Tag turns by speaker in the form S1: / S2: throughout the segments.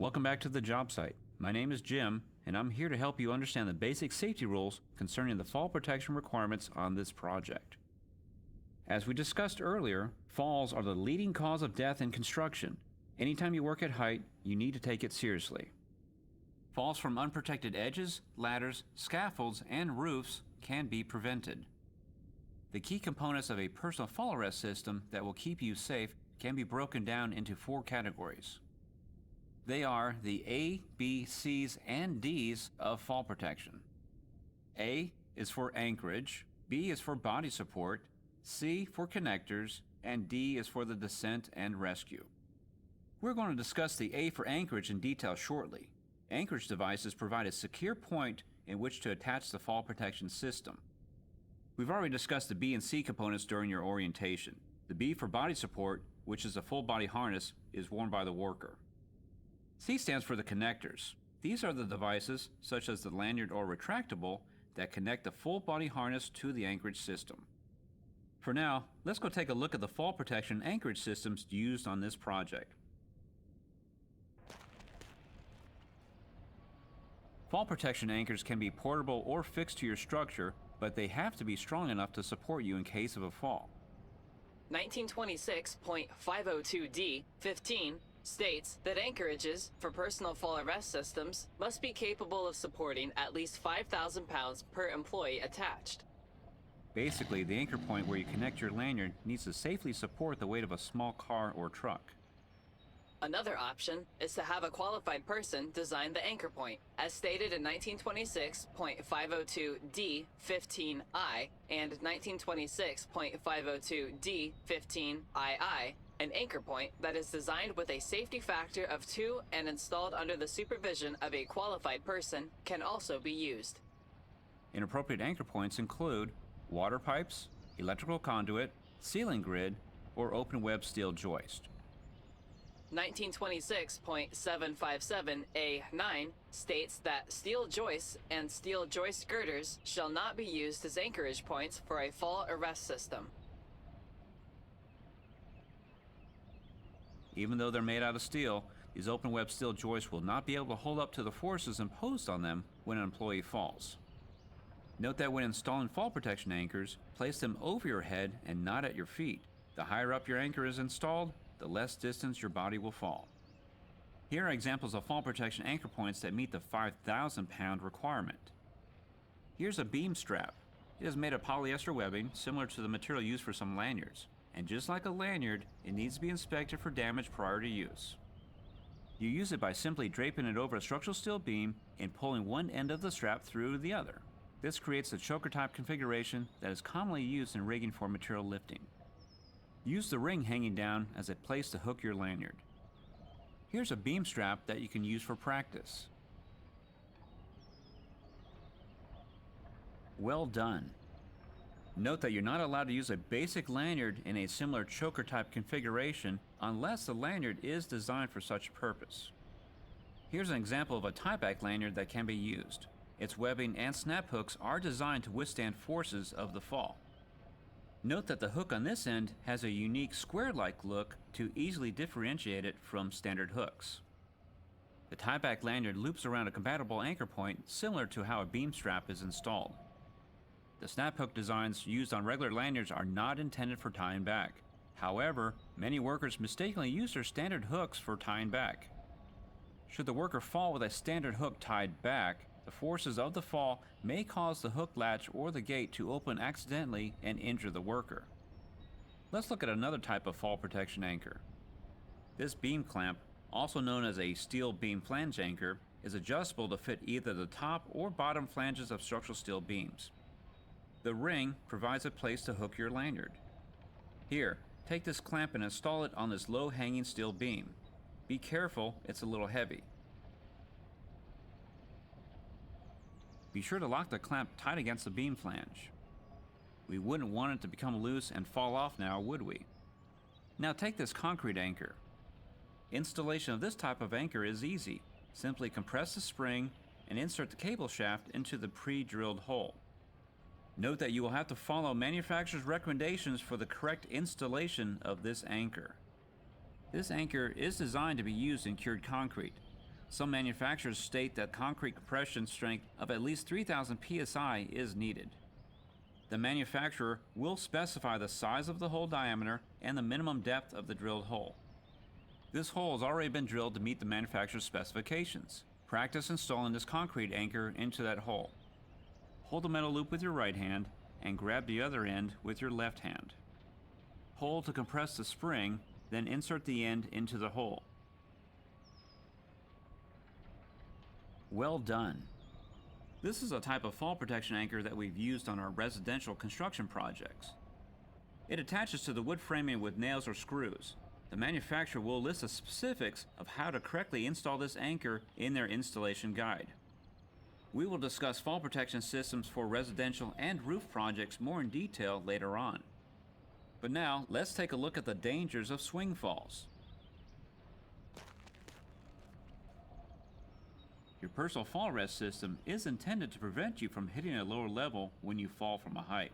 S1: Welcome back to the job site. My name is Jim, and I'm here to help you understand the basic safety rules concerning the fall protection requirements on this project. As we discussed earlier, falls are the leading cause of death in construction. Anytime you work at height, you need to take it seriously. Falls from unprotected edges, ladders, scaffolds, and roofs can be prevented. The key components of a personal fall arrest system that will keep you safe can be broken down into 4 categories. They are the A, B, C's, and D's of fall protection. A is for anchorage, B is for body support, C for connectors, and D is for the descent and rescue. We're going to discuss the A for anchorage in detail shortly. Anchorage devices provide a secure point in which to attach the fall protection system. We've already discussed the B and C components during your orientation. The B for body support, which is a full body harness, is worn by the worker. C stands for the connectors. These are the devices, such as the lanyard or retractable, that connect the full body harness to the anchorage system. For now, let's go take a look at the fall protection anchorage systems used on this project. Fall protection anchors can be portable or fixed to your structure, but they have to be strong enough to support you in case of a fall.
S2: 1926.502D-15 states that anchorages for personal fall arrest systems must be capable of supporting at least 5,000 pounds per employee attached.
S1: Basically, the anchor point where you connect your lanyard needs to safely support the weight of a small car or truck.
S2: Another option is to have a qualified person design the anchor point, as stated in 1926.502D-15I and 1926.502D-15II. An anchor point that is designed with a safety factor of 2 and installed under the supervision of a qualified person can also be used.
S1: Inappropriate anchor points include water pipes, electrical conduit, ceiling grid, or open web steel joist.
S2: 1926.757A9 states that steel joists and steel joist girders shall not be used as anchorage points for a fall arrest system.
S1: Even though they're made out of steel, these open web steel joists will not be able to hold up to the forces imposed on them when an employee falls. Note that when installing fall protection anchors, place them over your head and not at your feet. The higher up your anchor is installed, the less distance your body will fall. Here are examples of fall protection anchor points that meet the 5,000 pound requirement. Here's a beam strap. It is made of polyester webbing similar to the material used for some lanyards. And just like a lanyard, it needs to be inspected for damage prior to use. You use it by simply draping it over a structural steel beam and pulling one end of the strap through the other. This creates a choker type configuration that is commonly used in rigging for material lifting. Use the ring hanging down as a place to hook your lanyard. Here's a beam strap that you can use for practice. Well done. Note that you're not allowed to use a basic lanyard in a similar choker type configuration unless the lanyard is designed for such a purpose. Here's an example of a tie-back lanyard that can be used. Its webbing and snap hooks are designed to withstand forces of the fall. Note that the hook on this end has a unique square-like look to easily differentiate it from standard hooks. The tie-back lanyard loops around a compatible anchor point similar to how a beam strap is installed. The snap hook designs used on regular lanyards are not intended for tying back. However, many workers mistakenly use their standard hooks for tying back. Should the worker fall with a standard hook tied back, the forces of the fall may cause the hook latch or the gate to open accidentally and injure the worker. Let's look at another type of fall protection anchor. This beam clamp, also known as a steel beam flange anchor, is adjustable to fit either the top or bottom flanges of structural steel beams. The ring provides a place to hook your lanyard. Here, take this clamp and install it on this low-hanging steel beam. Be careful, it's a little heavy. Be sure to lock the clamp tight against the beam flange. We wouldn't want it to become loose and fall off now, would we? Now take this concrete anchor. Installation of this type of anchor is easy. Simply compress the spring and insert the cable shaft into the pre-drilled hole. Note that you will have to follow manufacturer's recommendations for the correct installation of this anchor. This anchor is designed to be used in cured concrete. Some manufacturers state that concrete compression strength of at least 3,000 psi is needed. The manufacturer will specify the size of the hole diameter and the minimum depth of the drilled hole. This hole has already been drilled to meet the manufacturer's specifications. Practice installing this concrete anchor into that hole. Hold the metal loop with your right hand and grab the other end with your left hand. Hold to compress the spring, then insert the end into the hole. Well done. This is a type of fall protection anchor that we've used on our residential construction projects. It attaches to the wood framing with nails or screws. The manufacturer will list the specifics of how to correctly install this anchor in their installation guide. We will discuss fall protection systems for residential and roof projects more in detail later on. But now, let's take a look at the dangers of swing falls. Your personal fall rest system is intended to prevent you from hitting a lower level when you fall from a height.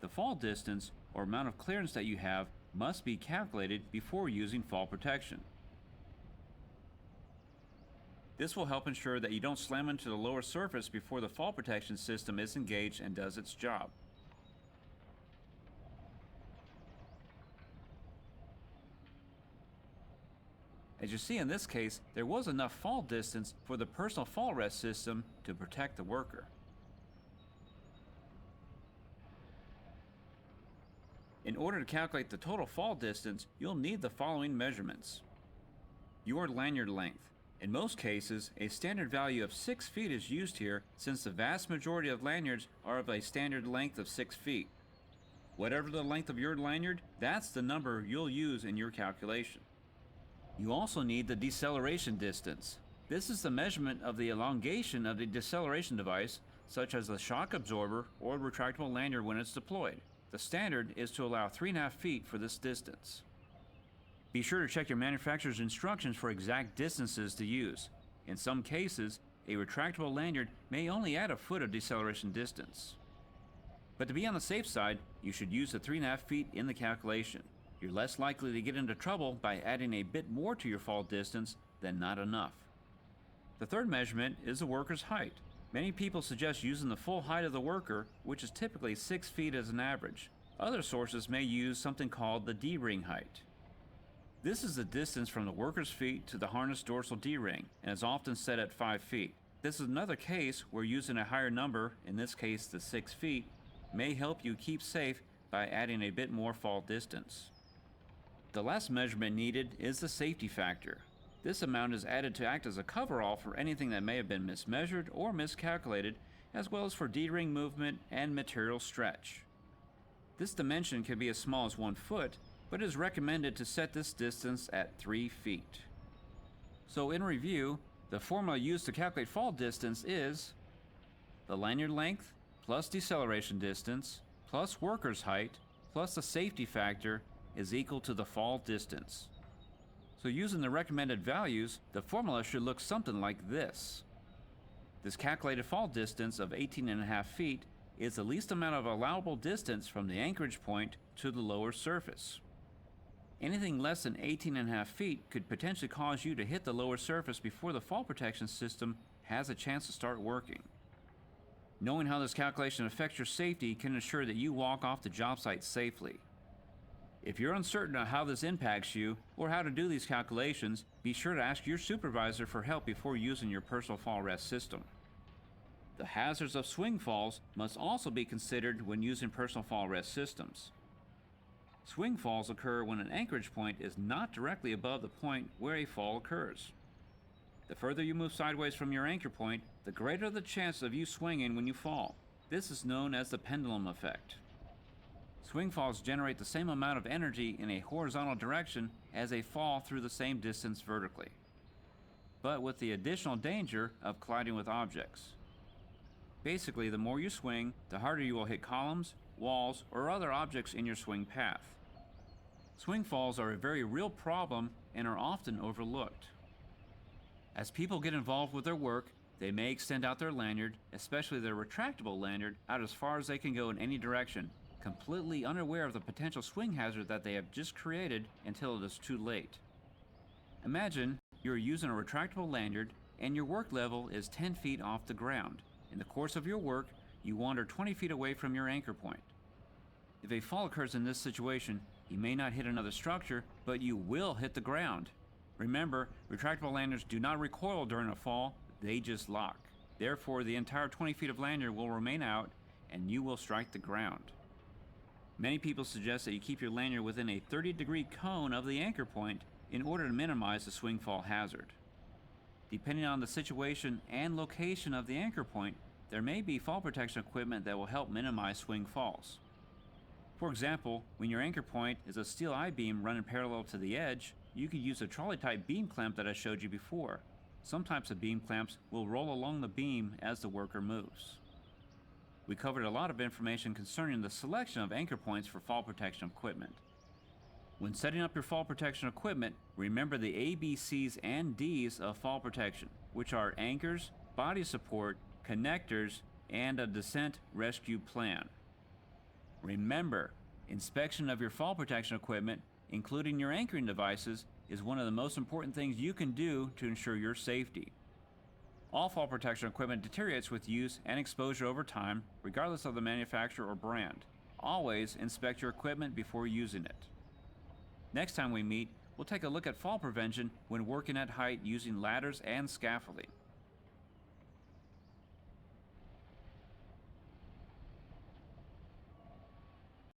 S1: The fall distance, or amount of clearance that you have, must be calculated before using fall protection. This will help ensure that you don't slam into the lower surface before the fall protection system is engaged and does its job. As you see in this case, there was enough fall distance for the personal fall rest system to protect the worker. In order to calculate the total fall distance, you'll need the following measurements. Your lanyard length. In most cases, a standard value of 6 feet is used here since the vast majority of lanyards are of a standard length of 6 feet. Whatever the length of your lanyard, that's the number you'll use in your calculation. You also need the deceleration distance. This is the measurement of the elongation of the deceleration device, such as the shock absorber or retractable lanyard when it's deployed. The standard is to allow 3.5 feet for this distance. Be sure to check your manufacturer's instructions for exact distances to use. In some cases, a retractable lanyard may only add a foot of deceleration distance. But to be on the safe side, you should use the 3.5 feet in the calculation. You're less likely to get into trouble by adding a bit more to your fall distance than not enough. The third measurement is the worker's height. Many people suggest using the full height of the worker, which is typically 6 feet as an average. Other sources may use something called the D-ring height. This is the distance from the worker's feet to the harness dorsal D-ring and is often set at 5 feet. This is another case where using a higher number, in this case the 6 feet, may help you keep safe by adding a bit more fall distance. The last measurement needed is the safety factor. This amount is added to act as a coverall for anything that may have been mismeasured or miscalculated, as well as for D-ring movement and material stretch. This dimension can be as small as 1 foot, but it is recommended to set this distance at 3 feet. So in review, the formula used to calculate fall distance is the lanyard length plus deceleration distance plus worker's height plus the safety factor is equal to the fall distance. So using the recommended values, the formula should look something like this. This calculated fall distance of 18.5 feet is the least amount of allowable distance from the anchorage point to the lower surface. Anything less than 18.5 feet could potentially cause you to hit the lower surface before the fall protection system has a chance to start working. Knowing how this calculation affects your safety can ensure that you walk off the job site safely. If you're uncertain of how this impacts you or how to do these calculations, be sure to ask your supervisor for help before using your personal fall rest system. The hazards of swing falls must also be considered when using personal fall rest systems. Swing falls occur when an anchorage point is not directly above the point where a fall occurs. The further you move sideways from your anchor point, the greater the chance of you swinging when you fall. This is known as the pendulum effect. Swing falls generate the same amount of energy in a horizontal direction as a fall through the same distance vertically, but with the additional danger of colliding with objects. Basically, the more you swing, the harder you will hit columns, walls, or other objects in your swing path. Swing falls are a very real problem and are often overlooked. As people get involved with their work, they may extend out their lanyard, especially their retractable lanyard, out as far as they can go in any direction, completely unaware of the potential swing hazard that they have just created until it is too late. Imagine you're using a retractable lanyard and your work level is 10 feet off the ground. In the course of your work, you wander 20 feet away from your anchor point. If a fall occurs in this situation, you may not hit another structure, but you will hit the ground. Remember, retractable lanyards do not recoil during a fall, they just lock. Therefore, the entire 20 feet of lanyard will remain out and you will strike the ground. Many people suggest that you keep your lanyard within a 30-degree cone of the anchor point in order to minimize the swing fall hazard. Depending on the situation and location of the anchor point, there may be fall protection equipment that will help minimize swing falls. For example, when your anchor point is a steel I-beam running parallel to the edge, you could use a trolley-type beam clamp that I showed you before. Some types of beam clamps will roll along the beam as the worker moves. We covered a lot of information concerning the selection of anchor points for fall protection equipment. When setting up your fall protection equipment, remember the ABCs and Ds of fall protection, which are anchors, body support, connectors, and a descent rescue plan. Remember, inspection of your fall protection equipment, including your anchoring devices, is one of the most important things you can do to ensure your safety. All fall protection equipment deteriorates with use and exposure over time, regardless of the manufacturer or brand. Always inspect your equipment before using it. Next time we meet, we'll take a look at fall prevention when working at height using ladders and scaffolding.